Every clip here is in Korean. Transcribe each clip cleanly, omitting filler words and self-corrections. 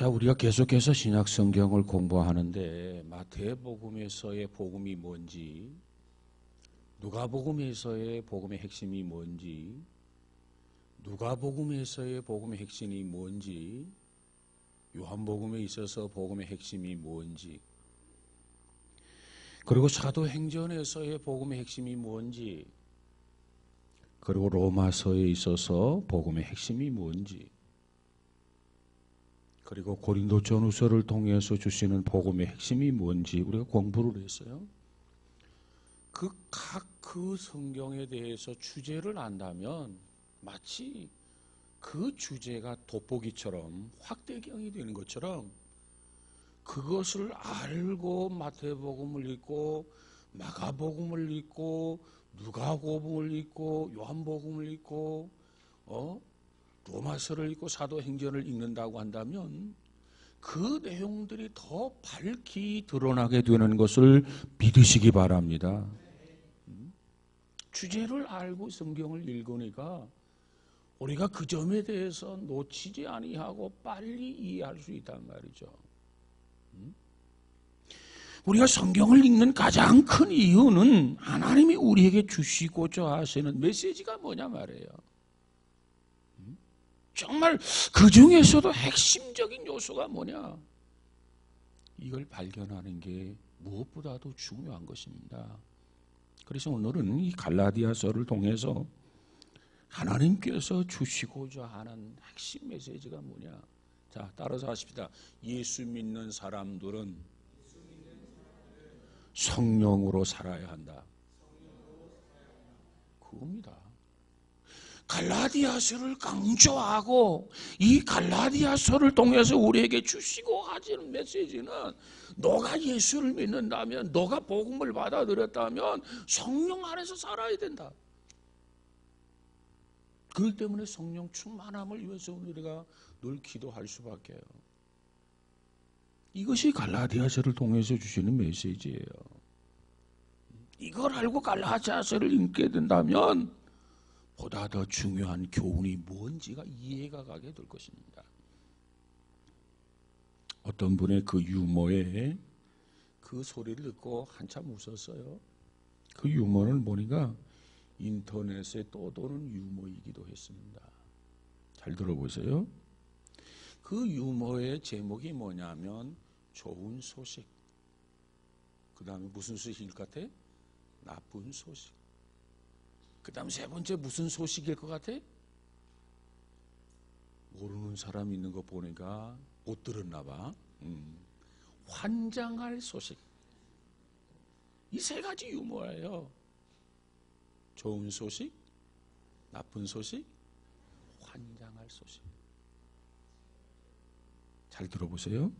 자, 우리가 계속해서 신약 성경을 공부하는데 마태복음에서의 복음이 뭔지, 누가복음에서의 복음의 핵심이 뭔지, 누가복음에서의 복음의 핵심이 뭔지, 요한복음에 있어서 복음의 핵심이 뭔지, 그리고 사도행전에서의 복음의 핵심이 뭔지, 그리고 로마서에 있어서 복음의 핵심이 뭔지, 그리고 고린도전후서를 통해서 주시는 복음의 핵심이 뭔지 우리가 공부를 했어요. 그 성경에 대해서 주제를 안다면 마치 그 주제가 돋보기처럼 확대경이 되는 것처럼 그것을 알고 마태복음을 읽고 마가복음을 읽고 누가복음을 읽고 요한복음을 읽고 로마서를 읽고 사도행전을 읽는다고 한다면 그 내용들이 더 밝히 드러나게 되는 것을 믿으시기 바랍니다. 주제를 알고 성경을 읽으니까 우리가 그 점에 대해서 놓치지 아니하고 빨리 이해할 수 있단 말이죠. 우리가 성경을 읽는 가장 큰 이유는 하나님이 우리에게 주시고자 하시는 메시지가 뭐냐 말이에요. 정말 그 중에서도 핵심적인 요소가 뭐냐? 이걸 발견하는 게 무엇보다도 중요한 것입니다. 그래서 오늘은 이 갈라디아서를 통해서 하나님께서 주시고자 하는 핵심 메시지가 뭐냐? 자, 따라서 하십시다. 예수 믿는 사람들은 성령으로 살아야 한다. 그겁니다. 갈라디아서를 강조하고 이 갈라디아서를 통해서 우리에게 주시고 하시는 메시지는 너가 예수를 믿는다면, 너가 복음을 받아들였다면 성령 안에서 살아야 된다. 그렇기 때문에 성령 충만함을 위해서 우리가 늘 기도할 수밖에요. 이것이 갈라디아서를 통해서 주시는 메시지예요. 이걸 알고 갈라디아서를 읽게 된다면 보다 더 중요한 교훈이 뭔지가 이해가 가게 될 것입니다. 어떤 분의 그 유머에 그 소리를 듣고 한참 웃었어요. 그 유머는 보니까 인터넷에 떠도는 유머이기도 했습니다. 잘 들어보세요. 그 유머의 제목이 뭐냐면 좋은 소식. 그 다음에 무슨 소식일 것 같아? 나쁜 소식. 그 다음 세 번째 무슨 소식일 것 같아? 모르는 사람 있는 거 보니까 못 들었나 봐. 환장할 소식. 이 세 가지 유머예요. 좋은 소식, 나쁜 소식, 환장할 소식. 잘 들어보세요.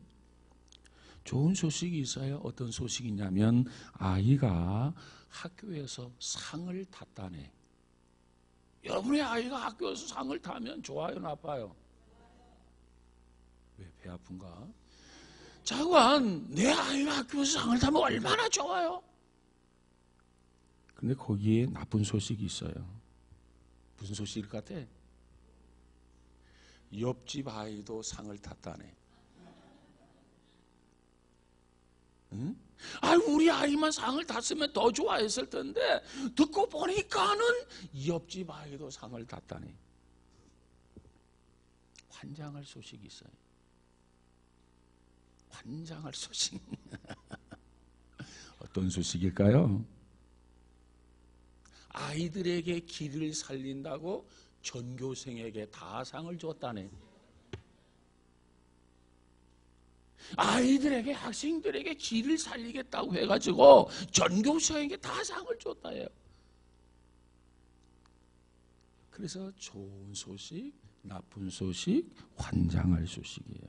좋은 소식이 있어요. 어떤 소식이냐면 아이가 학교에서 상을 탔다네. 여러분의 아이가 학교에서 상을 타면 좋아요, 나빠요? 왜 배 아픈가? 자관, 내 아이가 학교에서 상을 타면 얼마나 좋아요? 근데 거기에 나쁜 소식이 있어요. 무슨 소식일 것 같아? 옆집 아이도 상을 탔다네. 응? 우리 아이만 상을 탔으면 더 좋아했을 텐데 듣고 보니까는 옆집 아이도 상을 탔다니. 환장할 소식이 있어요. 환장할 소식. 어떤 소식일까요? 아이들에게 길을 살린다고 전교생에게 다 상을 줬다네. 아이들에게, 학생들에게 길을 살리겠다고 해가지고 전교생에게 다 상을 줬다예요. 그래서 좋은 소식, 나쁜 소식, 환장할 소식이에요.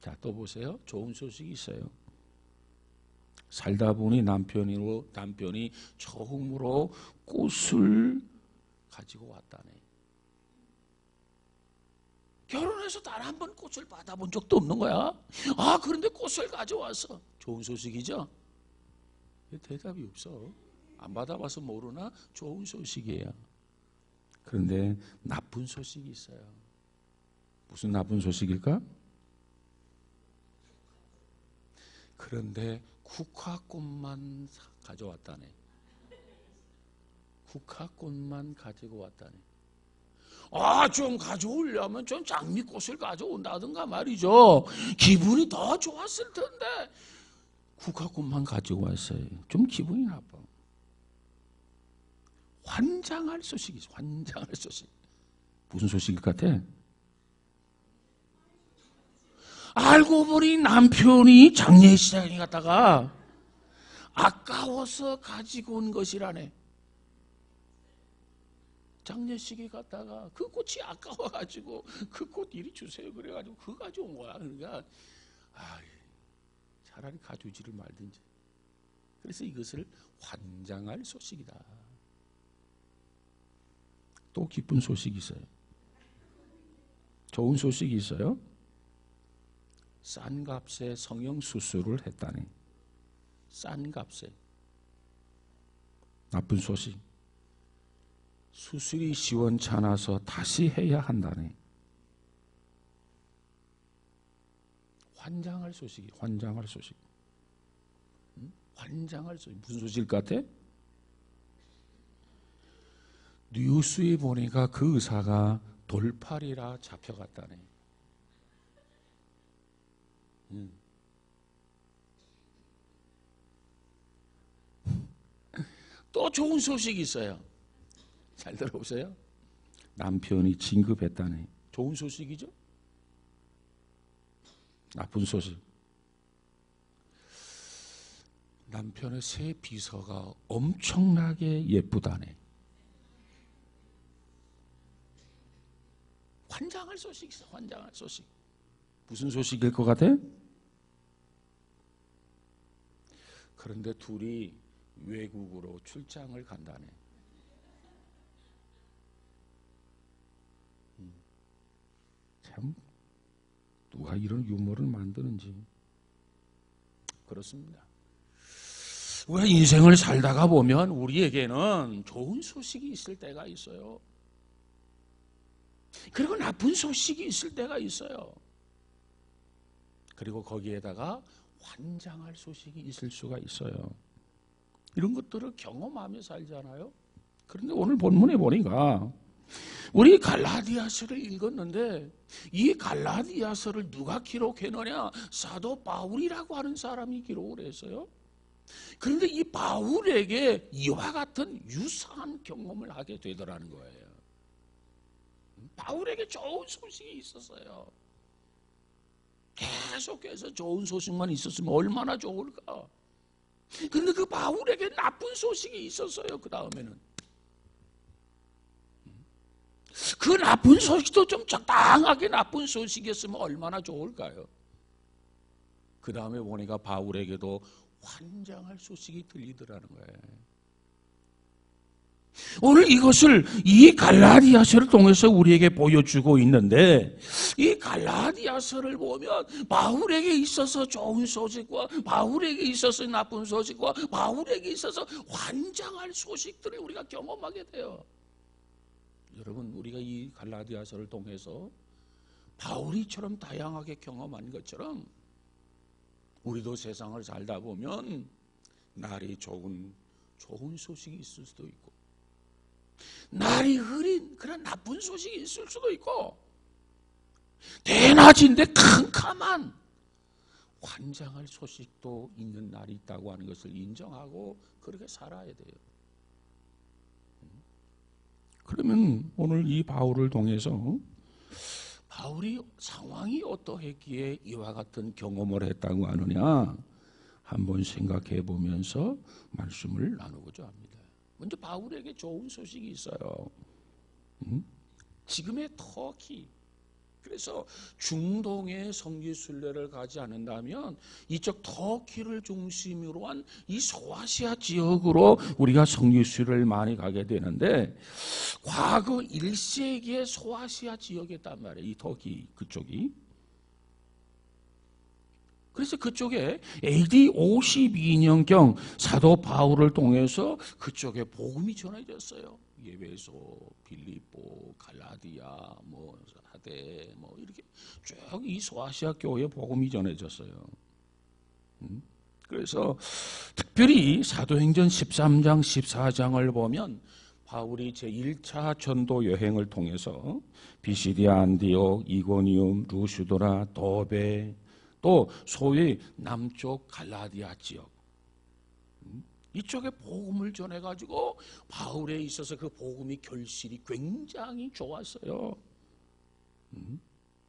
자, 또 보세요. 좋은 소식이 있어요. 살다 보니 남편이 처음으로 꽃을 가지고 왔다네. 결혼해서 단 한 번 꽃을 받아본 적도 없는 거야. 그런데 꽃을 가져왔어. 좋은 소식이죠? 대답이 없어. 안 받아봐서 모르나? 좋은 소식이에요. 그런데 나쁜 소식이 있어요. 무슨 나쁜 소식일까? 그런데 국화꽃만 가져왔다네. 국화꽃만 가지고 왔다네. 좀 가져오려면 좀 장미꽃을 가져온다든가 말이죠. 기분이 더 좋았을 텐데 국화꽃만 가지고 왔어요. 좀 기분이 나빠. 환장할 소식이 있어. 환장할 소식. 무슨 소식일 것 같아? 알고 보니 남편이 장례식장에 갔다가 아까워서 가지고 온 것이라네. 장례식에 갔다가 그 꽃이 아까워가지고 그 꽃 이리 주세요 그래가지고 그거 가져온 거야. 그러니까 차라리 가져오지를 말든지. 그래서 이것을 환장할 소식이다. 또 기쁜 소식이 있어요. 좋은 소식이 있어요. 싼 값에 성형수술을 했다네. 싼 값에. 나쁜 소식. 수술이 시원찮아서 다시 해야 한다네. 환장할 소식이. 환장할 소식. 환장할 소식. 무슨 소식일 것 같아? 뉴스에 보니까 그 의사가 돌팔이라 잡혀갔다네. 또 좋은 소식이 있어요. 잘 들어보세요. 남편이 진급했다네. 좋은 소식이죠? 나쁜 소식. 남편의 새 비서가 엄청나게 예쁘다네. 환장할 소식이 있어. 환장할 소식. 무슨 소식일 것 같아? 그런데 둘이 외국으로 출장을 간다네. 참 누가 이런 유머를 만드는지. 그렇습니다. 우리가 인생을 살다가 보면 우리에게는 좋은 소식이 있을 때가 있어요. 그리고 나쁜 소식이 있을 때가 있어요. 그리고 거기에다가 환장할 소식이 있을 수가 있어요. 이런 것들을 경험하며 살잖아요. 그런데 오늘 본문에 보니까 우리 갈라디아서를 읽었는데 이 갈라디아서를 누가 기록했느냐? 사도 바울이라고 하는 사람이 기록을 했어요. 그런데 이 바울에게 이와 같은 유사한 경험을 하게 되더라는 거예요. 바울에게 좋은 소식이 있었어요. 계속해서 좋은 소식만 있었으면 얼마나 좋을까. 그런데 그 바울에게 나쁜 소식이 있었어요. 그 다음에는 그 나쁜 소식도 좀 적당하게 나쁜 소식이었으면 얼마나 좋을까요? 그 다음에 보니까 바울에게도 환장할 소식이 들리더라는 거예요. 오늘 이것을 이 갈라디아서를 통해서 우리에게 보여주고 있는데 이 갈라디아서를 보면 바울에게 있어서 좋은 소식과 바울에게 있어서 나쁜 소식과 바울에게 있어서 환장할 소식들을 우리가 경험하게 돼요. 여러분, 우리가 이 갈라디아서를 통해서 바울이처럼 다양하게 경험한 것처럼 우리도 세상을 살다 보면 날이 좋은 소식이 있을 수도 있고 날이 흐린 그런 나쁜 소식이 있을 수도 있고 대낮인데 캄캄한 환장할 소식도 있는 날이 있다고 하는 것을 인정하고 그렇게 살아야 돼요. 그러면 오늘 이 바울을 통해서 바울이 상황이 어떠했기에 이와 같은 경험을 했다고 하느냐 한번 생각해 보면서 말씀을 나누고자 합니다. 먼저 바울에게 좋은 소식이 있어요. 지금의 터키, 그래서 중동에 성지 순례를 가지 않는다면 이쪽 터키를 중심으로 한 이 소아시아 지역으로 우리가 성지 순례를 많이 가게 되는데 과거 1세기의 소아시아 지역이었단 말이에요. 이 터키 그쪽이. 그래서 그쪽에 AD 52년경 사도 바울을 통해서 그쪽에 복음이 전해졌어요. 예배소, 빌립보, 갈라디아, 하데 이렇게 쭉 이 소아시아 교회에 복음이 전해졌어요. 그래서 특별히 사도행전 13장, 14장을 보면 바울이 제1차 전도 여행을 통해서 비시디아, 안디옥, 이고니움, 루스드라, 도베, 또 소위 남쪽 갈라디아 지역, 이쪽에 복음을 전해가지고 바울에 있어서 그 복음이 결실이 굉장히 좋았어요.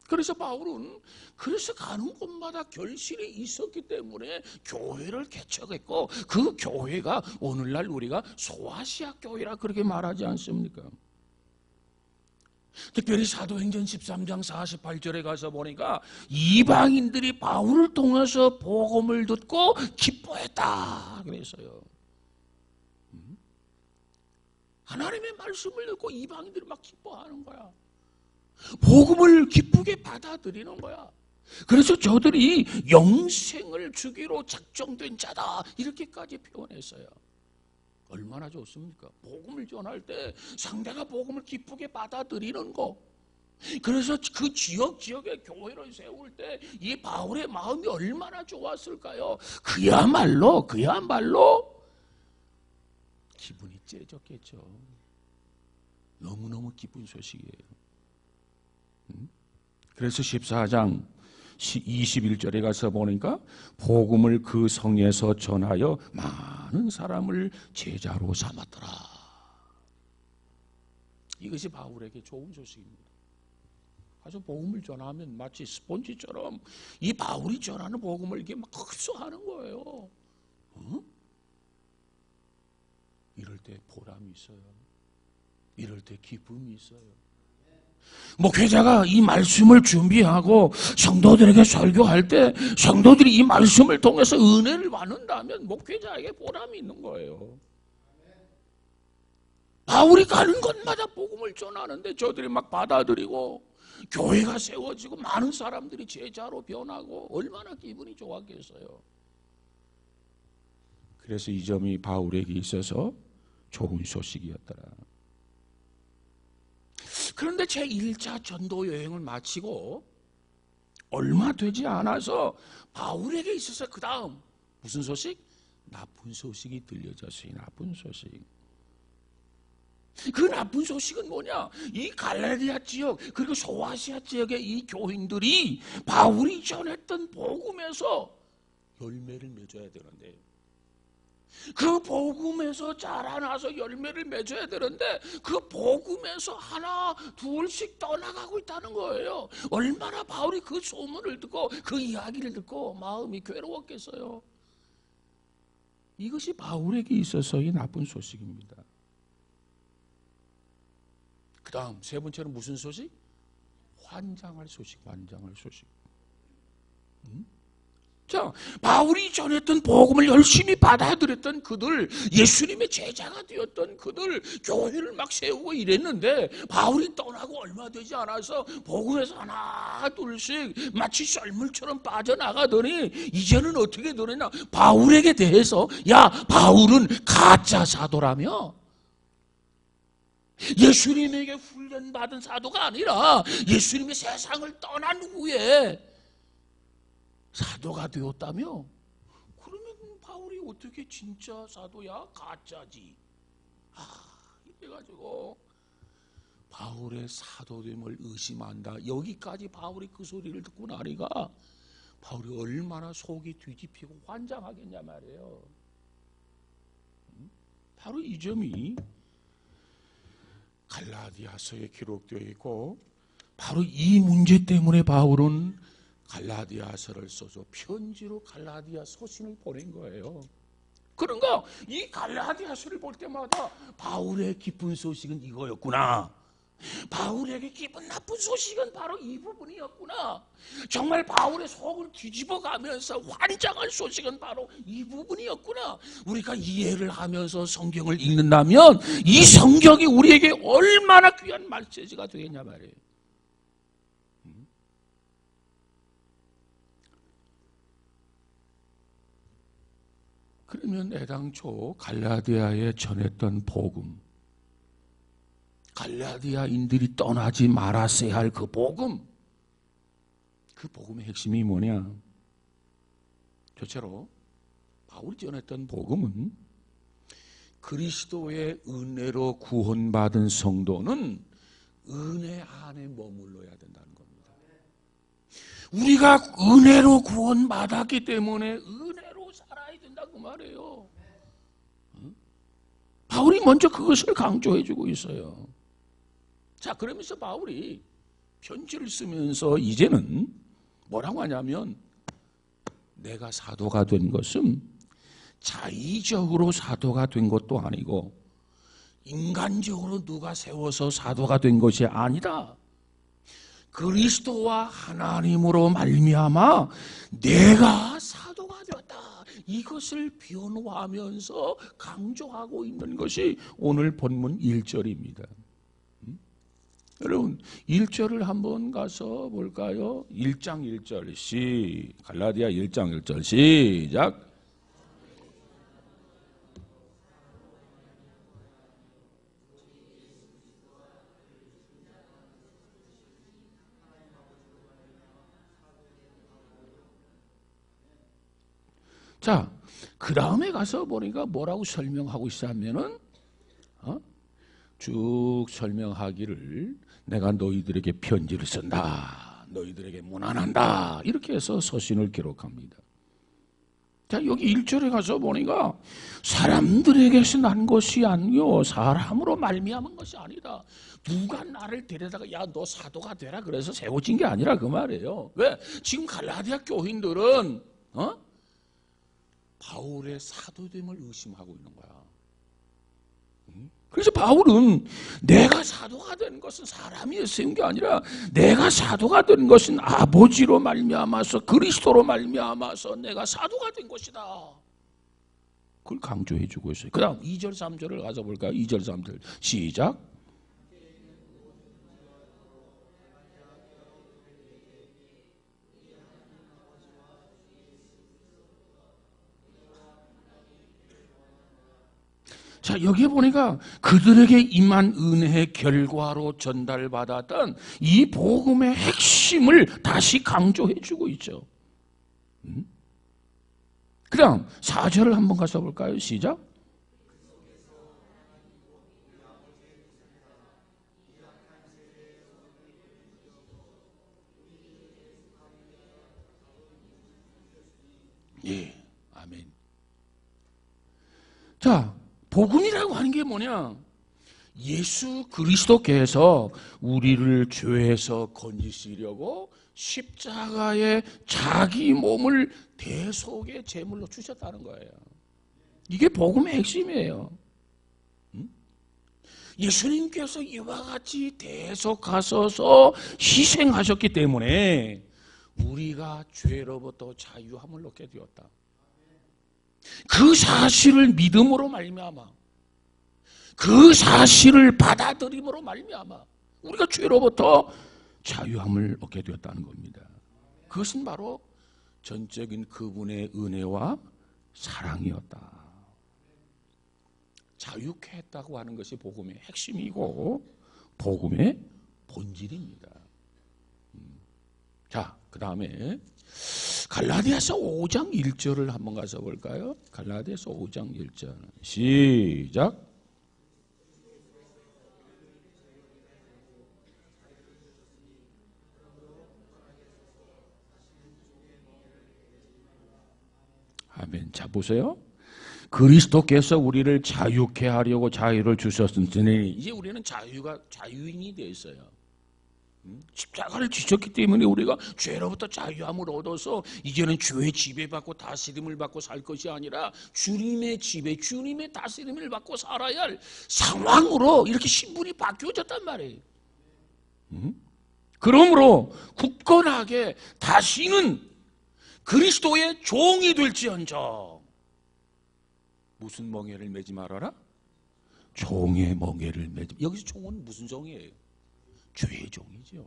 그래서 바울은 그래서 가는 곳마다 결실이 있었기 때문에 교회를 개척했고, 그 교회가 오늘날 우리가 소아시아 교회라 그렇게 말하지 않습니까? 특별히 사도행전 13장 48절에 가서 보니까 이방인들이 바울을 통해서 복음을 듣고 기뻐했다 그랬어요. 하나님의 말씀을 듣고 이방인들이 막 기뻐하는 거야. 복음을 기쁘게 받아들이는 거야. 그래서 저들이 영생을 주기로 작정된 자다 이렇게까지 표현했어요. 얼마나 좋습니까? 복음을 전할 때 상대가 복음을 기쁘게 받아들이는 거. 그래서 그 지역에 교회를 세울 때 이 바울의 마음이 얼마나 좋았을까요? 그야말로 기분이 째졌겠죠. 너무너무 기쁜 소식이에요. 그래서 14장 21절에 가서 보니까 복음을 그 성에서 전하여 많은 사람을 제자로 삼았더라. 이것이 바울에게 좋은 소식입니다. 가서 복음을 전하면 마치 스폰지처럼 이 바울이 전하는 복음을 이렇게 막 흡수하는 거예요. 이럴 때 보람이 있어요. 이럴 때 기쁨이 있어요. 목회자가 이 말씀을 준비하고 성도들에게 설교할 때 성도들이 이 말씀을 통해서 은혜를 받는다면 목회자에게 보람이 있는 거예요. 바울이 가는 곳마다 복음을 전하는데 저들이 막 받아들이고 교회가 세워지고 많은 사람들이 제자로 변하고 얼마나 기분이 좋았겠어요. 그래서 이 점이 바울에게 있어서 좋은 소식이었더라. 그런데 제1차 전도 여행을 마치고 얼마 되지 않아서 바울에게 있어서 그 다음 무슨 소식? 나쁜 소식이 들려졌어요. 나쁜 소식. 그 나쁜 소식은 뭐냐? 이 갈라디아 지역 그리고 소아시아 지역의 이 교인들이 바울이 전했던 복음에서 열매를 맺어야 되는데, 그 복음에서 자라나서 열매를 맺어야 되는데 그 복음에서 하나 둘씩 떠나가고 있다는 거예요. 얼마나 바울이 그 소문을 듣고 그 이야기를 듣고 마음이 괴로웠겠어요. 이것이 바울에게 있어서의 나쁜 소식입니다. 그 다음 세 번째는 무슨 소식? 환장할 소식. 자, 바울이 전했던 복음을 열심히 받아들였던 그들, 예수님의 제자가 되었던 그들, 교회를 막 세우고 이랬는데 바울이 떠나고 얼마 되지 않아서 복음에서 하나 둘씩 마치 썰물처럼 빠져나가더니 이제는 어떻게 되느냐? 바울에게 대해서 야, 바울은 가짜 사도라며? 예수님에게 훈련받은 사도가 아니라 예수님이 세상을 떠난 후에 사도가 되었다며? 그러면 바울이 어떻게 진짜 사도야? 가짜지. 이래가지고 바울의 사도됨을 의심한다. 여기까지 바울이 그 소리를 듣고 나니까 바울이 얼마나 속이 뒤집히고 환장하겠냐 말이에요. 바로 이 점이 갈라디아서에 기록되어 있고, 바로 이 문제 때문에 바울은 갈라디아서를 써서 편지로 갈라디아 서신을 보낸 거예요. 그런가 이 갈라디아서를 볼 때마다 바울의 기쁜 소식은 이거였구나. 바울에게 기분 나쁜 소식은 바로 이 부분이었구나. 정말 바울의 속을 뒤집어가면서 환장할 소식은 바로 이 부분이었구나. 우리가 이해를 하면서 성경을 읽는다면 이 성경이 우리에게 얼마나 귀한 메시지가 되겠냐 말이에요. 그러면 애당초 갈라디아에 전했던 복음, 갈라디아인들이 떠나지 말았어야 할 그 복음, 그 복음의 핵심이 뭐냐? 첫째로 바울이 전했던 복음은 그리스도의 은혜로 구원받은 성도는 은혜 안에 머물러야 된다는 겁니다. 우리가 은혜로 구원받았기 때문에 은혜로 살아야 된다고 말해요. 바울이 먼저 그것을 강조해 주고 있어요. 자, 그러면서 바울이 편지를 쓰면서 이제는 뭐라고 하냐면, 내가 사도가 된 것은 자의적으로 사도가 된 것도 아니고 인간적으로 누가 세워서 사도가 된 것이 아니다. 그리스도와 하나님으로 말미암아 내가 사도가 되었다. 이것을 변호하면서 강조하고 있는 것이 오늘 본문 1절입니다. 여러분 1절을 한번 가서 볼까요? 1장 1절 갈라디아 1장 1절 시작. 자, 그 다음에 가서 보니까 뭐라고 설명하고 있냐면은 쭉 설명하기를 내가 너희들에게 편지를 쓴다. 너희들에게 문안한다. 이렇게 해서 서신을 기록합니다. 자, 여기 1절에 가서 보니까 사람들에게서 난 것이 아니요 사람으로 말미암은 것이 아니다. 누가 나를 데려다가 야 너 사도가 되라 그래서 세워진 게 아니라 그 말이에요. 왜? 지금 갈라디아 교인들은 바울의 사도됨을 의심하고 있는 거야. 그래서 바울은 내가 사도가 된 것은 사람이 세운 게 아니라 내가 사도가 된 것은 아버지로 말미암아서 그리스도로 말미암아서 내가 사도가 된 것이다. 그걸 강조해 주고 있어요. 그 다음 2절 3절을 가서 볼까요? 2절 3절 시작. 자, 여기에 보니까 그들에게 임한 은혜의 결과로 전달받았던 이 복음의 핵심을 다시 강조해 주고 있죠. 그 다음 4절을 한번 가서 볼까요? 시작. 예, 아멘. 자, 복음이라고 하는 게 뭐냐? 예수 그리스도께서 우리를 죄에서 건지시려고 십자가에 자기 몸을 대속의 제물로 주셨다는 거예요. 이게 복음의 핵심이에요. 예수님께서 이와 같이 대속하셔서 희생하셨기 때문에 우리가 죄로부터 자유함을 얻게 되었다. 그 사실을 믿음으로 말미암아 그 사실을 받아들임으로 말미암아 우리가 죄로부터 자유함을 얻게 되었다는 겁니다. 그것은 바로 전적인 그분의 은혜와 사랑이었다. 자유케 했다고 하는 것이 복음의 핵심이고 복음의 본질입니다. 자, 그 다음에 갈라디아서 5장 1절을 한번 가서 볼까요? 갈라디아서 5장 1절 시작. 아멘. 자, 보세요. 그리스도께서 우리를 자유케 하려고 자유를 주셨으니 이제 우리는 자유인이 되어 있어요. 십자가를 지셨기 때문에 우리가 죄로부터 자유함을 얻어서 이제는 죄의 지배받고 다스림을 받고 살 것이 아니라 주님의 지배, 주님의 다스림을 받고 살아야 할 상황으로 이렇게 신분이 바뀌어졌단 말이에요. 그러므로 굳건하게 다시는 그리스도의 종이 될지언정 무슨 멍에를 매지 말아라? 종의 멍에를 매지. 여기서 종은 무슨 종이에요? 죄의 종이죠.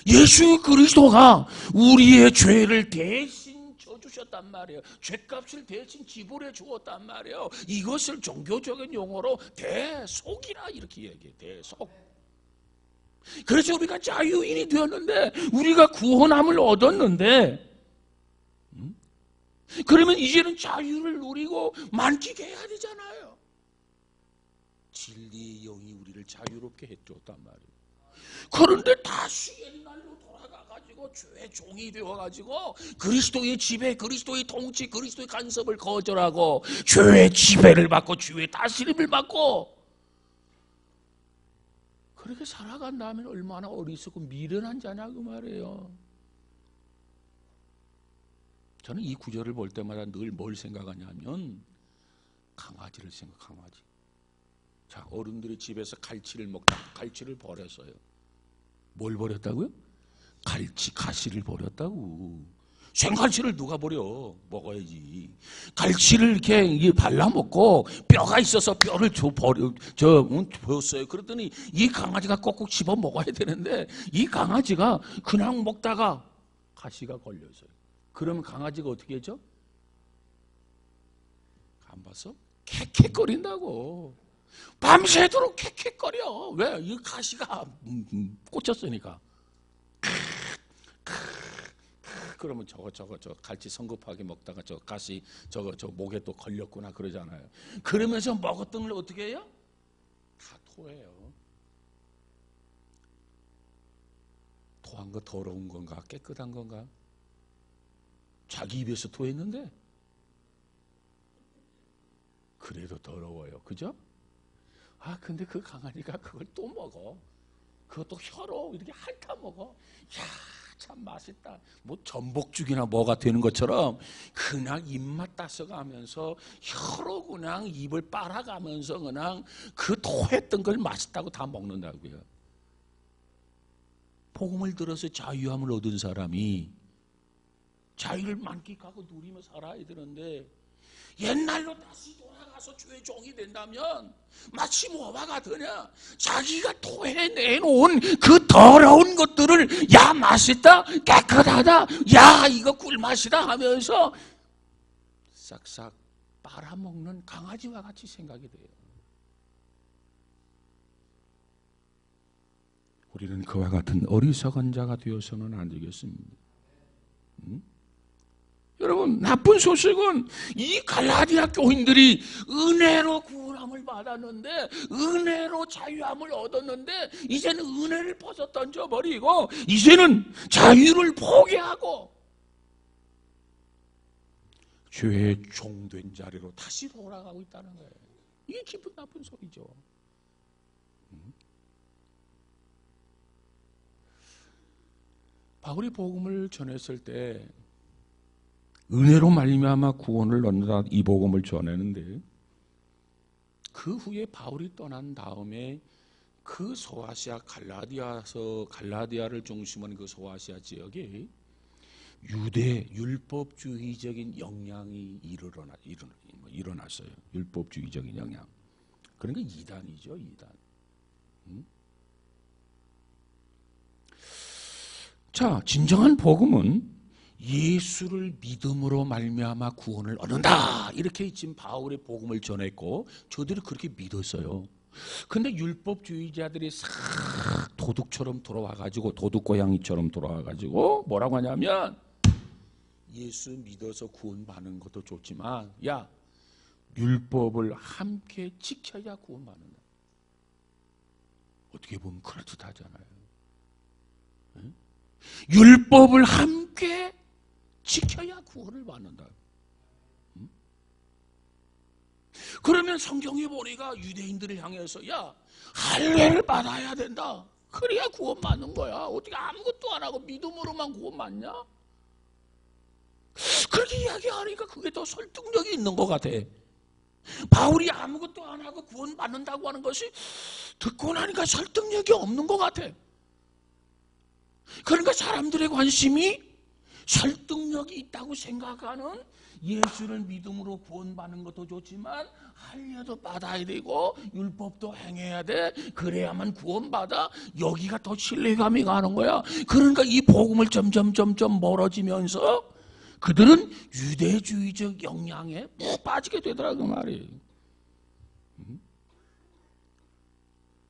예수 그리스도가 우리의 죄를 대신 져주셨단 말이에요. 죄값을 대신 지불해 주었단 말이에요. 이것을 종교적인 용어로 대속이라 이렇게 얘기해요. 대속. 그래서 우리가 자유인이 되었는데 우리가 구원함을 얻었는데 그러면 이제는 자유를 누리고 만끽해야 되잖아요. 진리의 영이 우리를 자유롭게 해줬단 말이에요. 그런데 다시 옛날로 돌아가가지고 죄의 종이 되어가지고 그리스도의 지배, 그리스도의 통치, 그리스도의 간섭을 거절하고 죄의 지배를 받고 죄의 다스림을 받고 그렇게 살아간다면 얼마나 어리석고 미련한 자냐 그 말이에요. 저는 이 구절을 볼 때마다 늘 뭘 생각하냐면 강아지를 강아지. 자, 어른들이 집에서 갈치를 먹다가 갈치를 버렸어요. 뭘 버렸다고요? 갈치, 가시를 버렸다고. 생갈치를 누가 버려? 먹어야지. 갈치를 이렇게 발라먹고 뼈가 있어서 뼈를 버렸어요. 그랬더니 이 강아지가 꼭꼭 씹어 먹어야 되는데 이 강아지가 그냥 먹다가 가시가 걸렸어요. 그러면 강아지가 어떻게 하죠? 안 봤어? 캑캑거린다고. 밤새도록 캑캑거려. 왜? 이 가시가 꽂혔으니까. 그러면 저거 갈치 성급하게 먹다가 저 가시 저 목에 또 걸렸구나 그러잖아요. 그러면서 먹었던 걸 어떻게 해요? 다 토해요. 토한 거 더러운 건가 깨끗한 건가? 자기 입에서 토했는데 그래도 더러워요. 그죠? 아 근데 그 강아지가 그걸 또 먹어. 그것도 혀로 이렇게 핥아 먹어. 야, 참 맛있다. 뭐 전복죽이나 뭐가 되는 것처럼 그냥 입맛 따서가면서 혀로 그냥 입을 빨아가면서 그냥 그 토했던 걸 맛있다고 다 먹는다고요. 복음을 들어서 자유함을 얻은 사람이 자유를 만끽하고 누리며 살아야 되는데 옛날로 다시 돌아가서 죄의 종이 된다면 마치 뭐와 같으냐? 자기가 토해내놓은 그 더러운 것들을 야 맛있다 깨끗하다 야 이거 꿀맛이다 하면서 싹싹 빨아먹는 강아지와 같이 생각이 돼요. 우리는 그와 같은 어리석은 자가 되어서는 안 되겠습니다. 여러분 나쁜 소식은 이 갈라디아 교인들이 은혜로 구원함을 받았는데 은혜로 자유함을 얻었는데 이제는 은혜를 벗어 던져버리고 이제는 자유를 포기하고 죄의 종된 자리로 다시 돌아가고 있다는 거예요. 이게 기분 나쁜 소리죠. 바울이 복음을 전했을 때 은혜로 말미암아 구원을 얻는다 이 복음을 전하는데 그 후에 바울이 떠난 다음에 그 소아시아 갈라디아를 중심으로 한 그 소아시아 지역에 유대 율법주의적인 영향이 일어났어요. 율법주의적인 영향. 그러니까 이단이죠, 이단. 자, 진정한 복음은 예수를 믿음으로 말미암아 구원을 얻는다. 이렇게 지금 바울의 복음을 전했고 저들이 그렇게 믿었어요. 근데 율법주의자들이 싹 도둑처럼 돌아와가지고 도둑고양이처럼 돌아와가지고 뭐라고 하냐면 예수 믿어서 구원받는 것도 좋지만 야 율법을 함께 지켜야 구원받는다. 어떻게 보면 그럴듯하잖아요. 응? 율법을 함께 지켜야 구원을 받는다. 그러면 성경에 보니까 유대인들을 향해서 야 할례를 받아야 된다. 그래야 구원 받는 거야. 어떻게 아무것도 안 하고 믿음으로만 구원 받냐? 그렇게 이야기하니까 그게 더 설득력이 있는 것 같아. 바울이 아무것도 안 하고 구원 받는다고 하는 것이 듣고 나니까 설득력이 없는 것 같아. 그러니까 사람들의 관심이 설득력이 있다고 생각하는 예수를 믿음으로 구원받는 것도 좋지만 할례도 받아야 되고 율법도 행해야 돼. 그래야만 구원받아. 여기가 더 신뢰감이 가는 거야. 그러니까 이 복음을 점점 멀어지면서 그들은 유대주의적 영향에 푹 빠지게 되더라고 말이에요.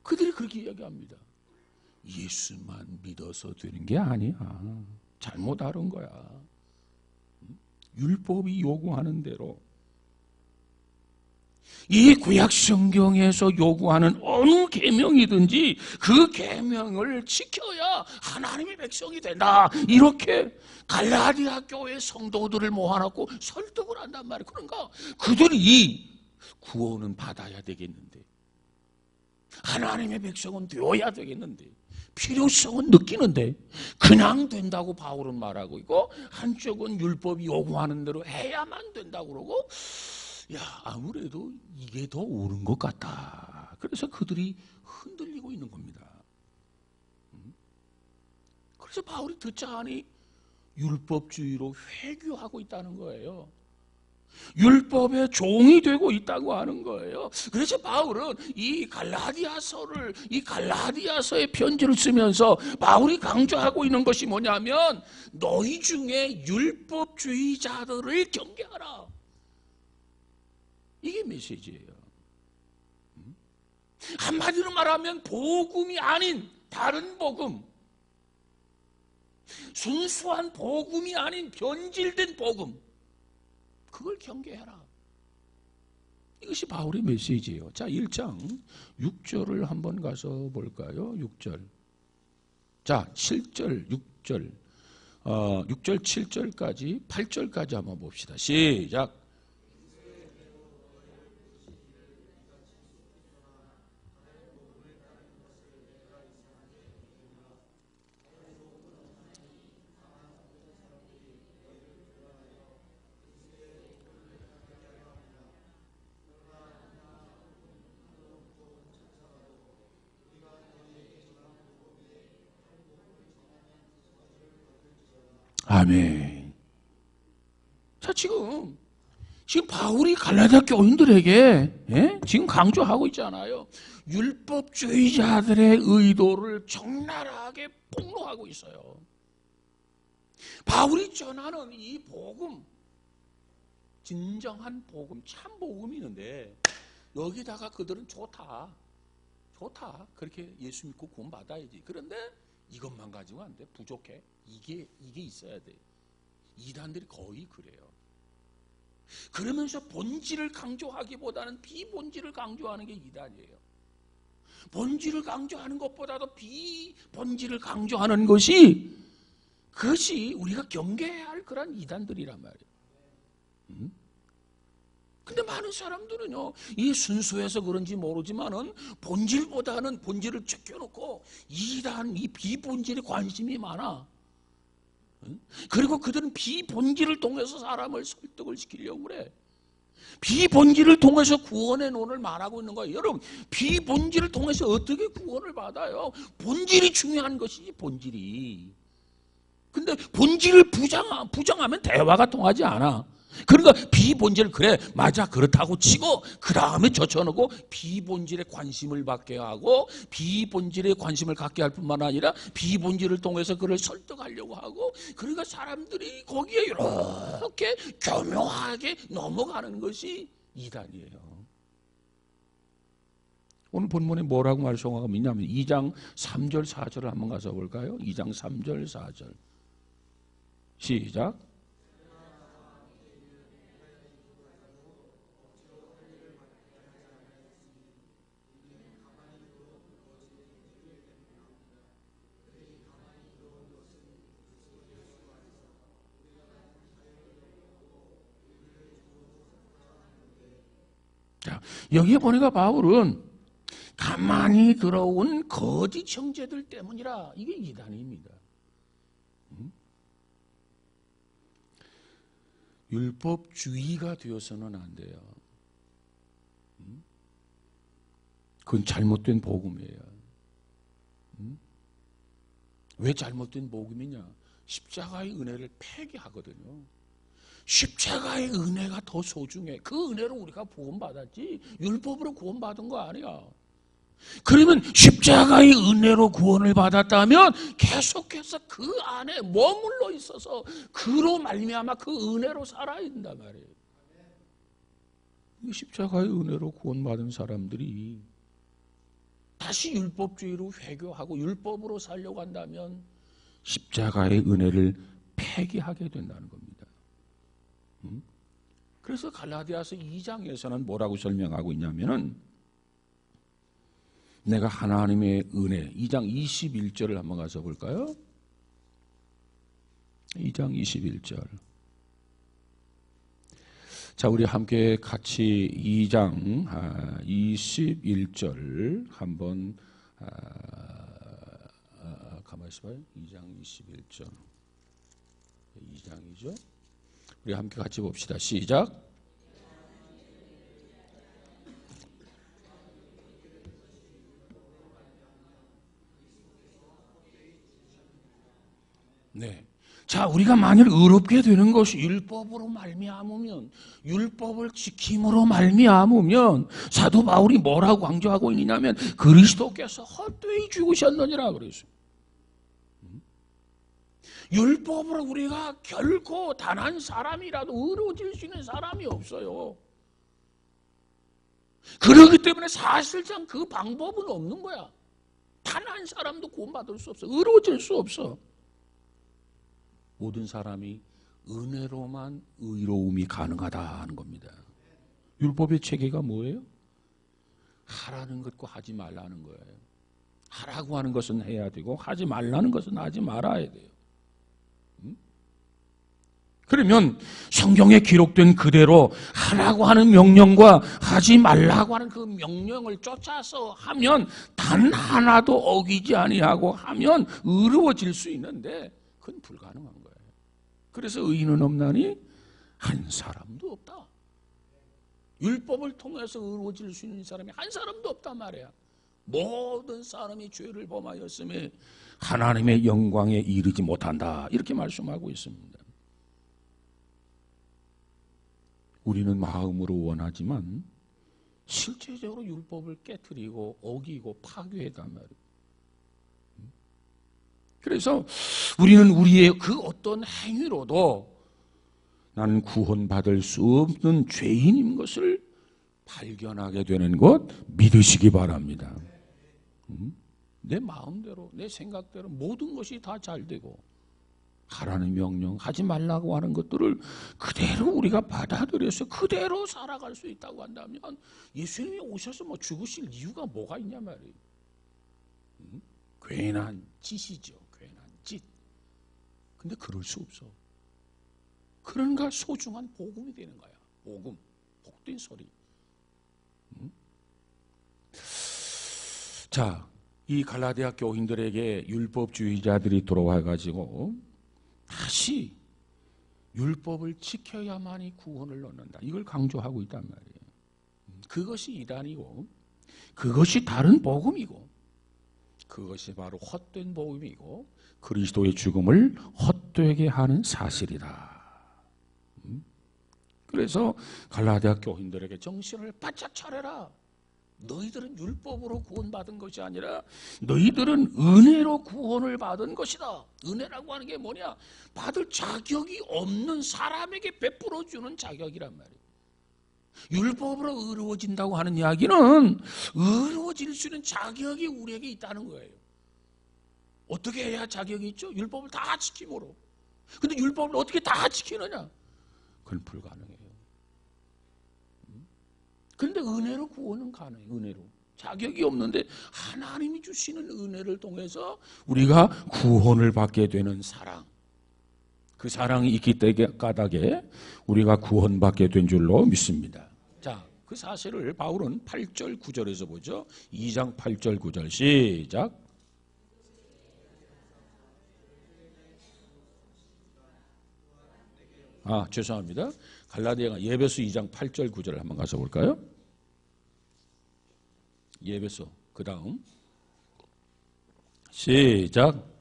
그들이 그렇게 이야기합니다. 예수만 믿어서 되는 게 아니야. 잘못 알은 거야. 율법이 요구하는 대로 이 구약 성경에서 요구하는 어느 계명이든지 그 계명을 지켜야 하나님의 백성이 된다. 이렇게 갈라디아 교회 성도들을 모아놓고 설득을 한단 말이에요. 그러니까 그들이 구원은 받아야 되겠는데, 하나님의 백성은 되어야 되겠는데, 필요성은 느끼는데 그냥 된다고 바울은 말하고 있고, 한쪽은 율법이 요구하는 대로 해야만 된다고 그러고, 야, 아무래도 이게 더 옳은 것 같다. 그래서 그들이 흔들리고 있는 겁니다. 그래서 바울이 듣자 하니 율법주의로 회귀하고 있다는 거예요. 율법의 종이 되고 있다고 하는 거예요. 그래서 바울은 이 갈라디아서의 편지를 쓰면서 바울이 강조하고 있는 것이 뭐냐면, 너희 중에 율법주의자들을 경계하라. 이게 메시지예요. 한마디로 말하면 복음이 아닌 다른 복음, 순수한 복음이 아닌 변질된 복음, 그걸 경계해라. 이것이 바울의 메시지예요. 자, 1장 6절을 한번 가서 볼까요? 6절. 자, 7절, 6절, 6절, 7절까지, 8절까지 한번 봅시다. 시작. 아멘. 자, 지금 바울이 갈라디아 교인들에게 지금 강조하고 있잖아요. 율법주의자들의 의도를 적나라하게 폭로하고 있어요. 바울이 전하는 이 복음, 진정한 복음, 참 복음이 있는데 여기다가 그들은 좋다, 그렇게 예수 믿고 구원 받아야지. 그런데 이것만 가지고 안 돼, 부족해. 이게 있어야 돼. 이단들이 거의 그래요. 그러면서 본질을 강조하기보다는 비본질을 강조하는 게 이단이에요. 본질을 강조하는 것보다도 비본질을 강조하는 것이, 그것이 우리가 경계해야 할 그런 이단들이란 말이에요. 근데 많은 사람들은요, 이 순수해서 그런지 모르지만은 본질보다는 본질을 제껴놓고 이단, 이 비본질에 관심이 많아. 그리고 그들은 비본질을 통해서 사람을 설득을 시키려고 그래. 비본질을 통해서 구원의 논을 말하고 있는 거예요. 여러분, 비본질을 통해서 어떻게 구원을 받아요? 본질이 중요한 것이지, 본질이. 근데 본질을 부정하면 대화가 통하지 않아. 그러니까 비본질, 그래 맞아 그렇다고 치고 그 다음에 젖혀놓고 비본질에 관심을 받게 하고, 비본질에 관심을 갖게 할 뿐만 아니라 비본질을 통해서 그를 설득하려고 하고, 그러니까 사람들이 거기에 이렇게 교묘하게 넘어가는 것이 이단이에요. 오늘 본문에 뭐라고 말씀하고 있냐면 2장 3절 4절을 한번 가서 볼까요? 2장 3절 4절 시작. 자, 여기에 보니까 바울은 가만히 들어온 거짓 형제들 때문이라, 이게 이단입니다. 율법주의가 되어서는 안 돼요. 그건 잘못된 복음이에요. 왜 잘못된 복음이냐? 십자가의 은혜를 폐기하거든요. 십자가의 은혜가 더 소중해. 그 은혜로 우리가 구원받았지 율법으로 구원받은 거 아니야. 그러면 십자가의 은혜로 구원을 받았다면 계속해서 그 안에 머물러 있어서 그로 말미암아 그 은혜로 살아야 된단 말이에요. 십자가의 은혜로 구원받은 사람들이 다시 율법주의로 회귀하고 율법으로 살려고 한다면 십자가의 은혜를 폐기하게 된다는 겁니다. 그래서 갈라디아서 2장에서는 뭐라고 설명하고 있냐면은 내가 하나님의 은혜, 2장 21절을 한번 가서 볼까요? 2장 21절. 자, 우리 함께 같이 2장 21절 한번 가만히 있어봐요. 2장 21절. 2장이죠. 우리 함께 같이 봅시다. 시작. 네. 자, 우리가 만일 의롭게 되는 것이 율법으로 말미암으면, 율법을 지킴으로 말미암으면 사도 바울이 뭐라고 강조하고 있냐면 그리스도께서 헛되이 죽으셨느니라 그랬어요. 율법으로 우리가 결코 단 한 사람이라도 의로워질 수 있는 사람이 없어요. 그렇기 때문에 사실상 그 방법은 없는 거야. 단 한 사람도 구원받을 수 없어. 의로워질 수 없어. 모든 사람이 은혜로만 의로움이 가능하다 하는 겁니다. 율법의 체계가 뭐예요? 하라는 것과 하지 말라는 거예요. 하라고 하는 것은 해야 되고 하지 말라는 것은 하지 말아야 돼요. 그러면 성경에 기록된 그대로 하라고 하는 명령과 하지 말라고 하는 그 명령을 쫓아서 하면 단 하나도 어기지 아니하고 하면 의로워질 수 있는데 그건 불가능한 거예요. 그래서 의인은 없나니 한 사람도 없다. 율법을 통해서 의로워질 수 있는 사람이 한 사람도 없단 말이야. 모든 사람이 죄를 범하였음에 하나님의 영광에 이르지 못한다. 이렇게 말씀하고 있습니다. 우리는 마음으로 원하지만 실제적으로 율법을 깨트리고 어기고 파괴했단 말이에요. 그래서 우리는 우리의 그 어떤 행위로도 나는 구원받을 수 없는 죄인인 것을 발견하게 되는 것 믿으시기 바랍니다. 내 마음대로 내 생각대로 모든 것이 다 잘 되고 하라는 명령, 하지 말라고 하는 것들을 그대로 우리가 받아들여서 그대로 살아갈 수 있다고 한다면 예수님이 오셔서 뭐 죽으실 이유가 뭐가 있냐 말이에요. 괜한 짓이죠. 괜한 짓. 근데 그럴 수 없어. 그런가 소중한 복음이 되는 거야. 복음, 복된 소리. 자, 이 갈라디아 교인들에게 율법주의자들이 들어와가지고 다시 율법을 지켜야만이 구원을 얻는다. 이걸 강조하고 있단 말이에요. 그것이 이단이고 그것이 다른 복음이고 그것이 바로 헛된 복음이고 그리스도의 죽음을 헛되게 하는 사실이다. 그래서 갈라디아 교인들에게 정신을 바짝 차려라. 너희들은 율법으로 구원받은 것이 아니라 너희들은 은혜로 구원을 받은 것이다. 은혜라고 하는 게 뭐냐? 받을 자격이 없는 사람에게 베풀어주는 자격이란 말이에요. 율법으로 의로워진다고 하는 이야기는 의로워질 수 있는 자격이 우리에게 있다는 거예요. 어떻게 해야 자격이 있죠? 율법을 다 지킴으로. 근데 율법을 어떻게 다 지키느냐? 그건 불가능해요. 근데 은혜로 구원은 가능해요. 은혜로. 자격이 없는데 하나님이 주시는 은혜를 통해서 우리가 구원을 받게 되는 사랑. 그 사랑이 있기 까닭에 우리가 구원받게 된 줄로 믿습니다. 자, 그 사실을 바울은 8절 9절에서 보죠. 2장 8절 9절 시작. 죄송합니다. 갈라디아가 예배서 2장 8절 9절을 한번 가서 볼까요? 예배서 그 다음 시작.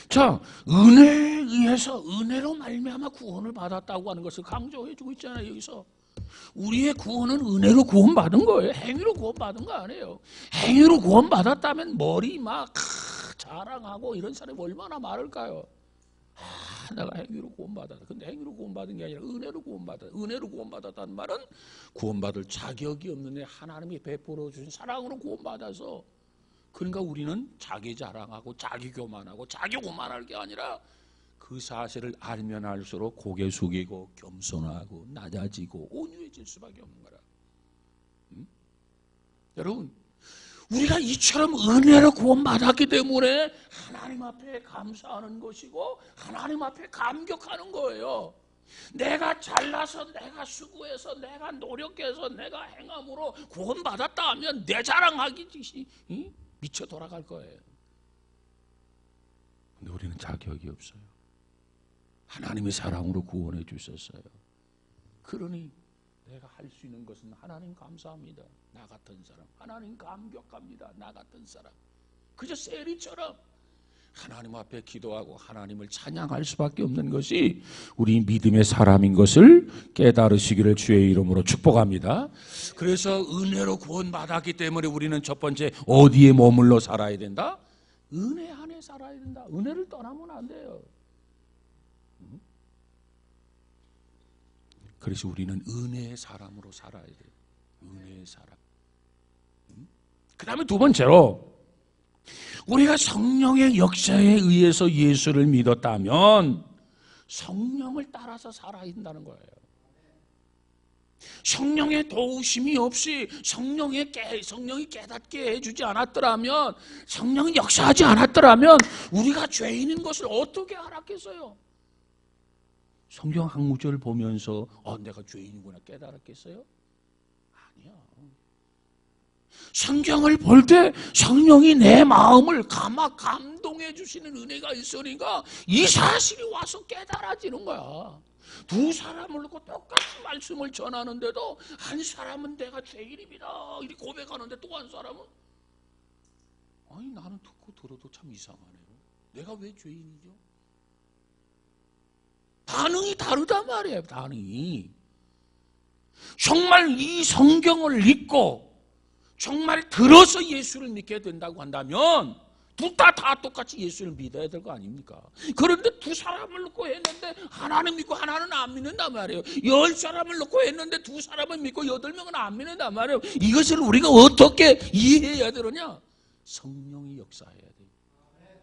자, 은혜에 의해서 은혜로 말미암아 구원을 받았다고 하는 것을 강조해주고 있잖아요. 여기서 우리의 구원은 은혜로 구원받은 거예요. 행위로 구원받은 거 아니에요. 행위로 구원받았다면 머리 막 자랑하고 이런 사람이 얼마나 많을까요? 내가 행위로 구원받았다. 근데 행위로 구원받은 게 아니라 은혜로 구원받았다. 은혜로 구원받았다는 말은 구원받을 자격이 없는데 하나님이 베풀어 주신 사랑으로 구원받아서, 그러니까 우리는 자기 자랑하고 자기 교만하고 자기 오만할 게 아니라 그 사실을 알면 알수록 고개 숙이고 겸손하고 낮아지고 온유해질 수밖에 없는 거라. 여러분, 우리가 이처럼 은혜로 구원받았기 때문에 하나님 앞에 감사하는 것이고 하나님 앞에 감격하는 거예요. 내가 잘나서, 내가 수고해서, 내가 노력해서, 내가 행함으로 구원받았다 하면 내 자랑하기 미쳐 돌아갈 거예요. 근데 우리는 자격이 없어요. 하나님의 사랑으로 구원해 주셨어요. 그러니 내가 할 수 있는 것은 하나님 감사합니다. 나 같은 사람. 하나님 감격합니다. 나 같은 사람. 그저 세리처럼 하나님 앞에 기도하고 하나님을 찬양할 수밖에 없는 것이 우리 믿음의 사람인 것을 깨달으시기를 주의 이름으로 축복합니다. 그래서 은혜로 구원받았기 때문에 우리는 첫 번째 어디에 머물러 살아야 된다? 은혜 안에 살아야 된다. 은혜를 떠나면 안 돼요. 그래서 우리는 은혜의 사람으로 살아야 돼요. 은혜의 사람. 그 다음에 두 번째로, 우리가 성령의 역사에 의해서 예수를 믿었다면 성령을 따라서 살아야 된다는 거예요. 성령의 도우심이 없이 성령이 깨닫게 해주지 않았더라면, 성령이 역사하지 않았더라면 우리가 죄인인 것을 어떻게 알았겠어요? 성경 한 구절 보면서 내가 죄인이구나 깨달았겠어요? 아니야. 성경을 볼 때 성령이 내 마음을 감동해 주시는 은혜가 있으니까 이 사실이 와서 깨달아지는 거야. 두 사람을 놓고 똑같이 말씀을 전하는데도 한 사람은 내가 죄인입니다 이렇게 고백하는데, 또 한 사람은 아니 나는 듣고 들어도 참 이상하네요. 내가 왜 죄인이죠? 반응이 다르단 말이에요. 반응이. 정말 이 성경을 읽고 정말 들어서 예수를 믿게 된다고 한다면 둘 다 똑같이 예수를 믿어야 될 거 아닙니까? 그런데 두 사람을 놓고 했는데 하나는 믿고 하나는 안 믿는단 말이에요. 10사람을 놓고 했는데 두 사람을 믿고 8명은 안 믿는단 말이에요. 이것을 우리가 어떻게 이해해야 되느냐? 성령이 역사해야 돼요.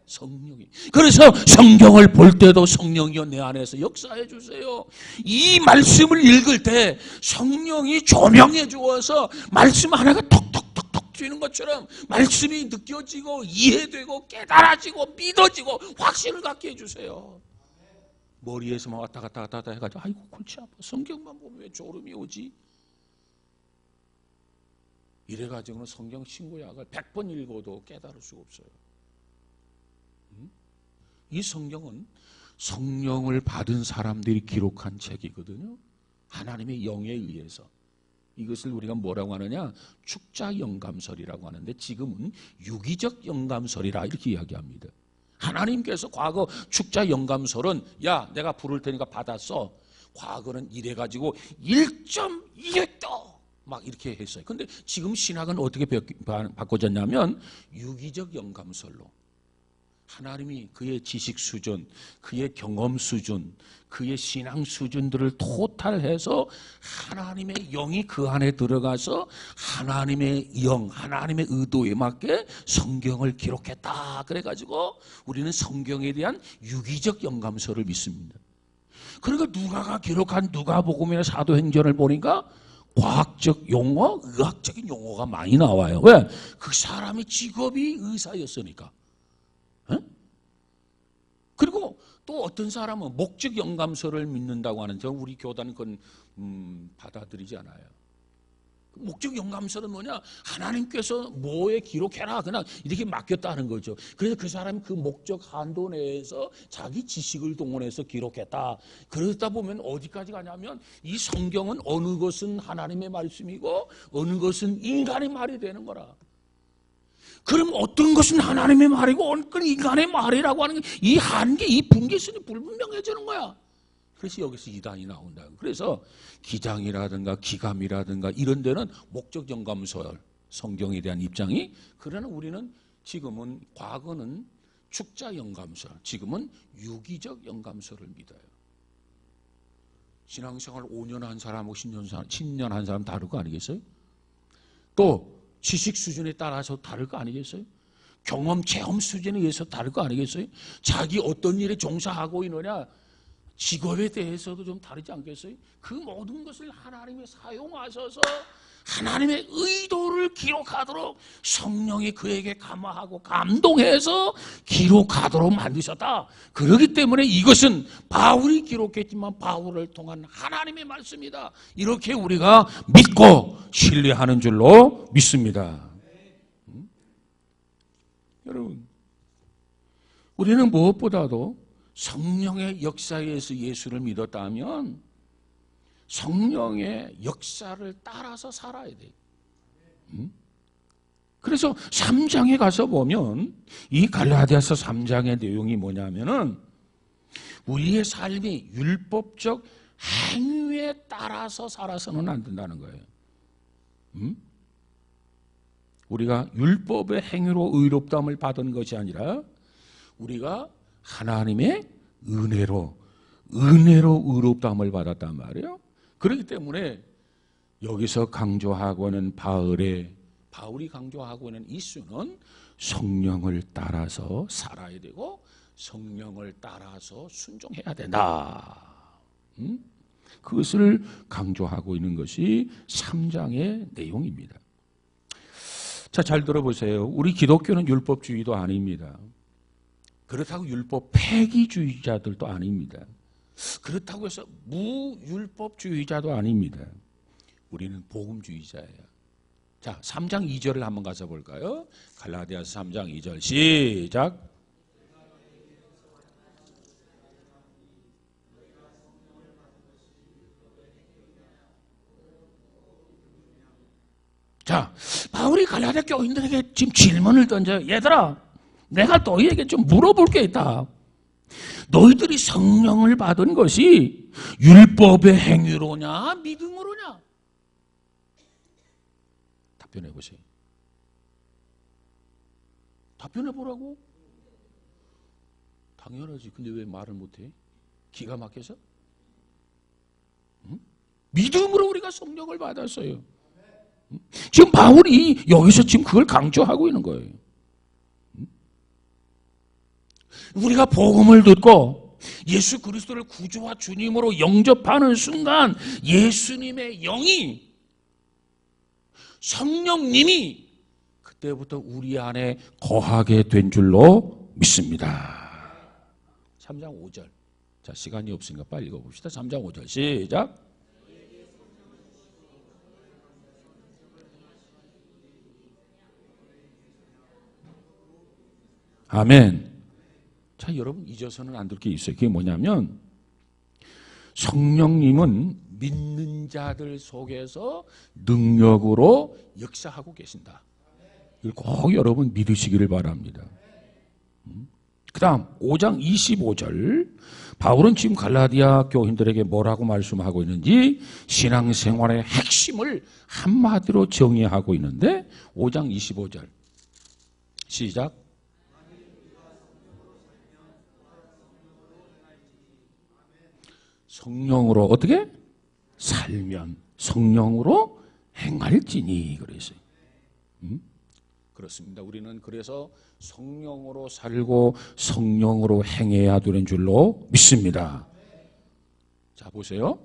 성령이. 그래서 성경을 볼 때도 성령이여 내 안에서 역사해 주세요. 이 말씀을 읽을 때 성령이 조명해 주어서 말씀 하나가 톡톡톡톡 쥐는 것처럼 말씀이 느껴지고 이해되고 깨달아지고 믿어지고 확신을 갖게 해주세요. 머리에서만 왔다 갔다 해가지고 아이고 골치 아파, 성경만 보면 왜 졸음이 오지? 이래가지고는 성경 신구약을 100번 읽어도 깨달을 수가 없어요. 이 성경은 성령을 받은 사람들이 기록한 책이거든요. 하나님의 영에 의해서. 이것을 우리가 뭐라고 하느냐? 축자 영감설이라고 하는데 지금은 유기적 영감설이라 이렇게 이야기합니다. 하나님께서 과거 축자 영감설은 야 내가 부를 테니까 받았어. 과거는 이래가지고 1.2획도 막 이렇게 했어요. 근데 지금 신학은 어떻게 바꿔졌냐면 유기적 영감설로 하나님이 그의 지식 수준, 그의 경험 수준, 그의 신앙 수준들을 토탈해서 하나님의 영이 그 안에 들어가서 하나님의 영, 하나님의 의도에 맞게 성경을 기록했다. 그래가지고 우리는 성경에 대한 유기적 영감서를 믿습니다. 그러니까 누가가 기록한 누가복음이나 사도행전을 보니까 과학적 용어, 의학적인 용어가 많이 나와요. 왜? 그 사람의 직업이 의사였으니까. 그리고 또 어떤 사람은 목적 영감서를 믿는다고 하는데 우리 교단은 그건 받아들이지 않아요. 목적 영감서는 뭐냐? 하나님께서 뭐에 기록해라 그냥 이렇게 맡겼다는 거죠. 그래서 그 사람이 그 목적 한도 내에서 자기 지식을 동원해서 기록했다. 그러다 보면 어디까지 가냐면 이 성경은 어느 것은 하나님의 말씀이고 어느 것은 인간의 말이 되는 거라. 그럼 어떤 것은 하나님의 말이고 어떤 것은 인간의 말이라고 하는 게 이 한계, 이 분계선이 불분명해지는 거야. 그래서 여기서 이단이 나온다. 그래서 기장이라든가 기감이라든가 이런 데는 목적 영감서 성경에 대한 입장이, 그러나 우리는 지금은 과거는 축자 영감서, 지금은 유기적 영감서를 믿어요. 신앙생활 5년 한 사람하고 10년 한 사람 다를 거 아니겠어요? 또 지식 수준에 따라서 다를 거 아니겠어요? 경험, 체험 수준에 의해서 다를 거 아니겠어요? 자기 어떤 일에 종사하고 있느냐, 직업에 대해서도 좀 다르지 않겠어요? 그 모든 것을 하나님이 사용하셔서 하나님의 의도를 기록하도록 성령이 그에게 감화하고 감동해서 기록하도록 만드셨다. 그렇기 때문에 이것은 바울이 기록했지만 바울을 통한 하나님의 말씀이다. 이렇게 우리가 믿고 신뢰하는 줄로 믿습니다. 여러분, 우리는 무엇보다도 성령의 역사에 의해서 예수를 믿었다면 성령의 역사를 따라서 살아야 돼요. 그래서 3장에 가서 보면 이 갈라디아서 3장의 내용이 뭐냐면은 우리의 삶이 율법적 행위에 따라서 살아서는 안 된다는 거예요. 우리가 율법의 행위로 의롭다함을 받은 것이 아니라 우리가 하나님의 은혜로 의롭다함을 받았단 말이에요. 그렇기 때문에 여기서 강조하고 있는 바울이 강조하고 있는 이수는 성령을 따라서 살아야 되고 성령을 따라서 순종해야 된다. 그것을 강조하고 있는 것이 3장의 내용입니다. 자, 잘 들어보세요. 우리 기독교는 율법주의도 아닙니다. 그렇다고 율법 폐기주의자들도 아닙니다. 그렇다고 해서 무율법주의자도 아닙니다. 우리는 복음주의자예요. 자, 3장 2절을 한번 가서 볼까요? 갈라디아서 3장 2절 시작. 자, 바울이 갈라디아 교인들에게 지금 질문을 던져요. 얘들아, 내가 너희에게 좀 물어볼 게 있다. 너희들이 성령을 받은 것이 율법의 행위로냐 믿음으로냐? 답변해 보세요. 답변해 보라고? 당연하지. 근데 왜 말을 못해? 기가 막혀서? 믿음으로 우리가 성령을 받았어요. 지금 바울이 여기서 지금 그걸 강조하고 있는 거예요. 우리가 복음을 듣고 예수 그리스도를 구주와 주님으로 영접하는 순간 예수님의 영이, 성령님이 그때부터 우리 안에 거하게 된 줄로 믿습니다. 3장 5절. 자, 시간이 없으니까 빨리 읽어봅시다. 3장 5절 시작. 아멘. 자, 여러분 잊어서는 안 될 게 있어요. 그게 뭐냐면 성령님은 믿는 자들 속에서 능력으로 역사하고 계신다. 이걸 꼭 여러분 믿으시기를 바랍니다. 그 다음 5장 25절 바울은 지금 갈라디아 교인들에게 뭐라고 말씀하고 있는지 신앙생활의 핵심을 한마디로 정의하고 있는데 5장 25절 시작. 성령으로 어떻게? 살면 성령으로 행할지니 그랬어요. 그렇습니다. 우리는 그래서 성령으로 살고 성령으로 행해야 되는 줄로 믿습니다. 자, 보세요.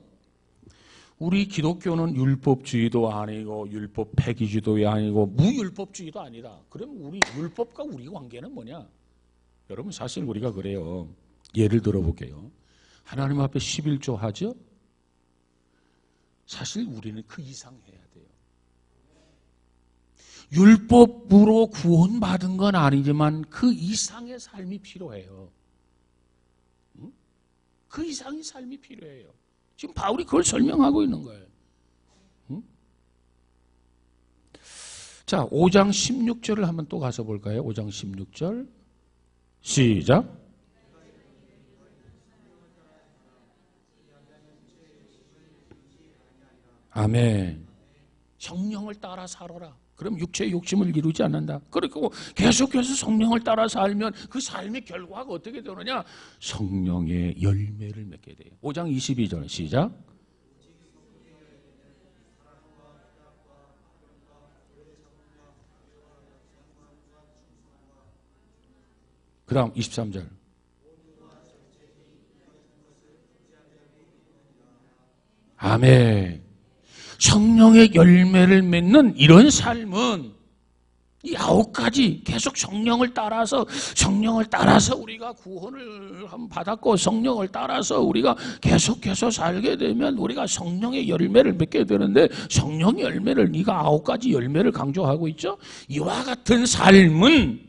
우리 기독교는 율법주의도 아니고 율법 폐기주의도 아니고 무율법주의도 아니다. 그럼 우리 율법과 우리 관계는 뭐냐? 여러분 사실 우리가 그래요. 예를 들어볼게요. 하나님 앞에 11조 하죠? 사실 우리는 그 이상 해야 돼요. 율법으로 구원받은 건 아니지만 그 이상의 삶이 필요해요. 그 이상의 삶이 필요해요. 지금 바울이 그걸 설명하고 있는 거예요. 자, 5장 16절을 한번 또 가서 볼까요? 5장 16절 시작. 아멘. 성령을 따라 살아라. 그럼 육체의 욕심을 이루지 않는다. 그리고 계속해서 성령을 따라 살면 그 삶의 결과가 어떻게 되느냐? 성령의 열매를 맺게 돼요. 5장 22절 시작. 그 다음 23절. 아멘. 성령의 열매를 맺는 이런 삶은 이 9가지 계속 성령을 따라서 우리가 구원을 받았고 성령을 따라서 우리가 계속해서 살게 되면 우리가 성령의 열매를 맺게 되는데, 성령의 열매를 네가 9가지 열매를 강조하고 있죠. 이와 같은 삶은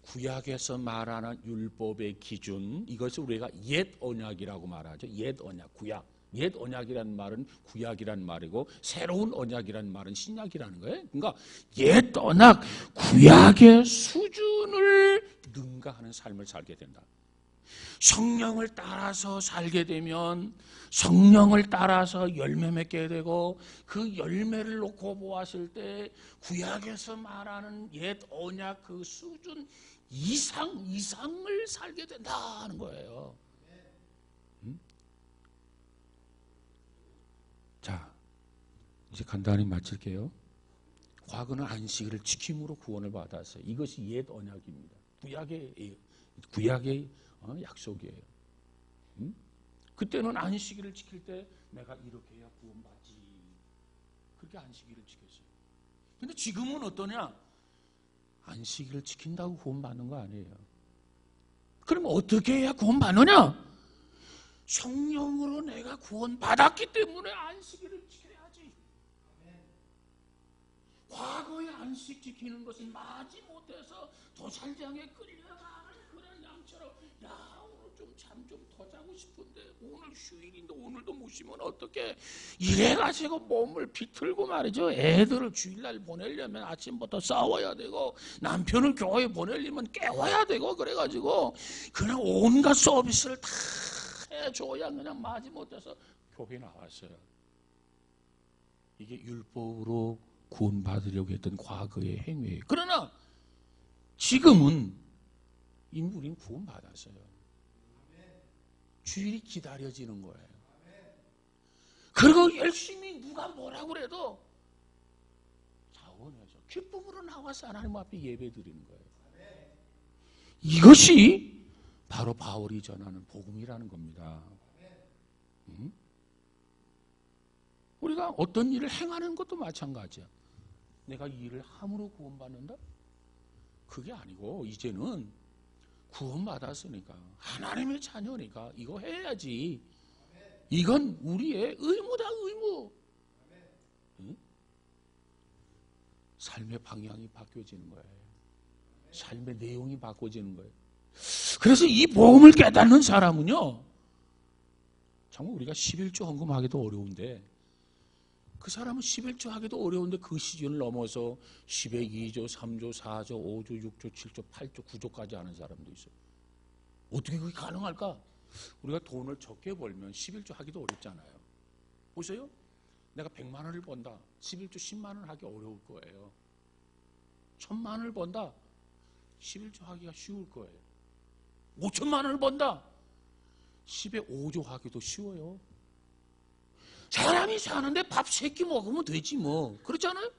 구약에서 말하는 율법의 기준, 이것을 우리가 옛 언약이라고 말하죠. 옛 언약, 구약. 옛 언약이라는 말은 구약이라는 말이고 새로운 언약이라는 말은 신약이라는 거예요. 그러니까 옛 언약, 구약의 수준을 능가하는 삶을 살게 된다. 성령을 따라서 살게 되면 성령을 따라서 열매 맺게 되고, 그 열매를 놓고 보았을 때 구약에서 말하는 옛 언약 그 수준 이상을 살게 된다는 거예요. 자, 이제 간단히 마칠게요. 과거는 안식일을 지킴으로 구원을 받았어요. 이것이 옛 언약입니다. 구약의 약속이에요. 그때는 안식일을 지킬 때 내가 이렇게 해야 구원받지, 그렇게 안식일을 지켰어요. 근데 지금은 어떠냐? 안식일을 지킨다고 구원받는 거 아니에요. 그럼 어떻게 해야 구원받느냐? 성령으로 내가 구원받았기 때문에 안식일을 지켜야지. 과거의 안식 지키는 것은 마지못해서 도살장에 끌려가는 그런 양처럼, 야 오늘 좀 잠 좀 더 자고 싶은데 오늘 휴일인데 오늘도 못 쉬면 어떡해, 이래가지고 몸을 비틀고 말이죠. 애들을 주일날 보내려면 아침부터 싸워야 되고, 남편을 교회에 보내려면 깨워야 되고, 그래가지고 그냥 온갖 서비스를 다 해줘야 그냥 마지못해서 교회 나왔어요. 이게 율법으로 구원받으려고 했던 과거의 행위예요. 그러나 지금은 우리는 구원받았어요. 주일이 기다려지는 거예요. 그리고 열심히 누가 뭐라고 그래도 자원해서 기쁨으로 나와서 하나님 앞에 예배 드리는 거예요. 이것이 바로 바울이 전하는 복음이라는 겁니다. 우리가 어떤 일을 행하는 것도 마찬가지야. 내가 이 일을 함으로 구원받는다? 그게 아니고 이제는 구원받았으니까, 하나님의 자녀니까 이거 해야지. 이건 우리의 의무다, 의무. 삶의 방향이 바뀌어지는 거예요. 삶의 내용이 바꿔지는 거예요. 그래서 이 복음을 깨닫는 사람은요, 정말 우리가 11조 헌금하기도 어려운데, 그 사람은 11조 하기도 어려운데 그 시즌을 넘어서 10에 2조, 3조, 4조, 5조, 6조, 7조, 8조, 9조까지 하는 사람도 있어요. 어떻게 그게 가능할까? 우리가 돈을 적게 벌면 11조 하기도 어렵잖아요. 보세요. 내가 100만 원을 번다. 11조 10만 원 하기 어려울 거예요. 1000만 원을 번다. 11조 하기가 쉬울 거예요. 5천만 원을 번다. 10에 5조 하기도 쉬워요. 사람이 사는데 밥 3끼 먹으면 되지 뭐. 그렇잖아요?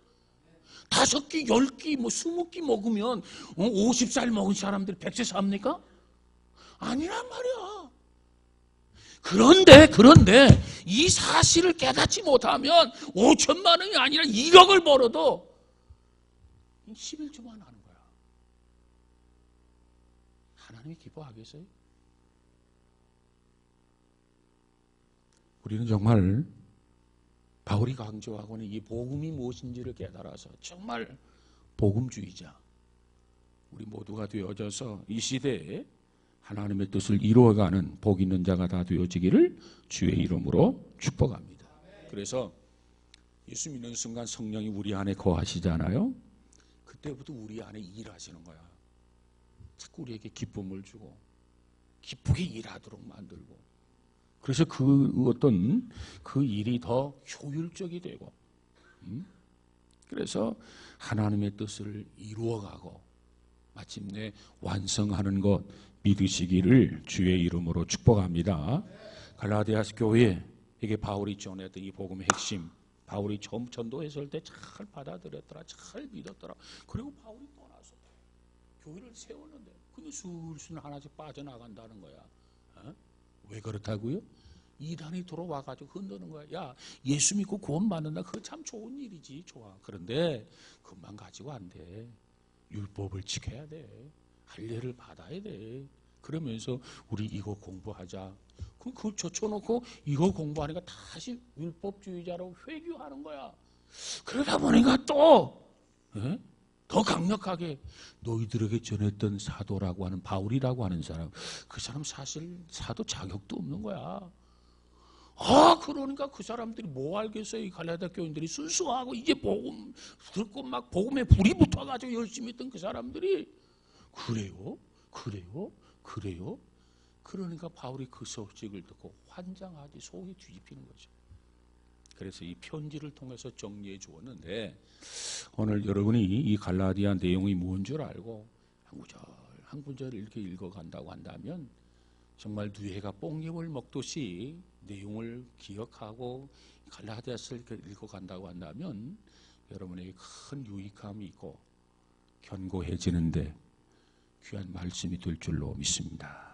5끼, 10끼, 20끼 먹으면 50살 먹은 사람들이 100세 삽니까? 아니란 말이야. 그런데 이 사실을 깨닫지 못하면 5천만 원이 아니라 1억을 벌어도 11조만 하는 거야. 하나님이 기뻐하겠어요? 우리는 정말 바울이 강조하고는 이 복음이 무엇인지를 깨달아서 정말 복음주의자, 우리 모두가 되어져서 이 시대에 하나님의 뜻을 이루어가는 복 있는 자가 다 되어지기를 주의 이름으로 축복합니다. 그래서 예수 믿는 순간 성령이 우리 안에 거하시잖아요. 그때부터 우리 안에 일하시는 거야. 자꾸 우리에게 기쁨을 주고 기쁘게 일하도록 만들고, 그래서 그 어떤 그 일이 더 효율적이 되고, 그래서 하나님의 뜻을 이루어가고 마침내 완성하는 것 믿으시기를 주의 이름으로 축복합니다. 갈라디아 교회에게 바울이 전했던 이 복음의 핵심, 바울이 처음 전도했을 때 잘 받아들였더라, 잘 믿었더라. 그리고 바울이 떠나서 교회를 세웠는데 그게 술술 하나씩 빠져나간다는 거야. 왜 그렇다고요? 이단이 들어와가지고 흔드는 거야. 야, 예수 믿고 구원 받는다. 그거 참 좋은 일이지. 좋아. 그런데 그것만 가지고 안 돼. 율법을 지켜야 돼. 할례를 받아야 돼. 그러면서 우리 이거 공부하자. 그럼 그거 젖혀놓고 이거 공부하니까 다시 율법주의자로 회귀하는 거야. 그러다 보니까 또 더 강력하게 너희들에게 전했던 사도라고 하는 바울이라고 하는 사람, 그 사람 사실 사도 자격도 없는 거야. 그러니까 그 사람들이 뭐 알겠어요? 이 갈라디아 교인들이 순수하고 이제 복음 듣고 막 복음에 불이 붙어가지고 열심히 했던 그 사람들이 그래요? 그러니까 바울이 그 소식을 듣고 환장하지 속이 뒤집히는 거죠. 그래서 이 편지를 통해서 정리해 주었는데 오늘 여러분이 이 갈라디아 내용이 뭔 줄 알고 한 구절 이렇게 읽어간다고 한다면 정말 뉘에가 뽕잎을 먹듯이 내용을 기억하고 갈라디아서를 이렇게 읽어간다고 한다면 여러분에게 큰 유익함이 있고 견고해지는데 귀한 말씀이 될 줄로 믿습니다.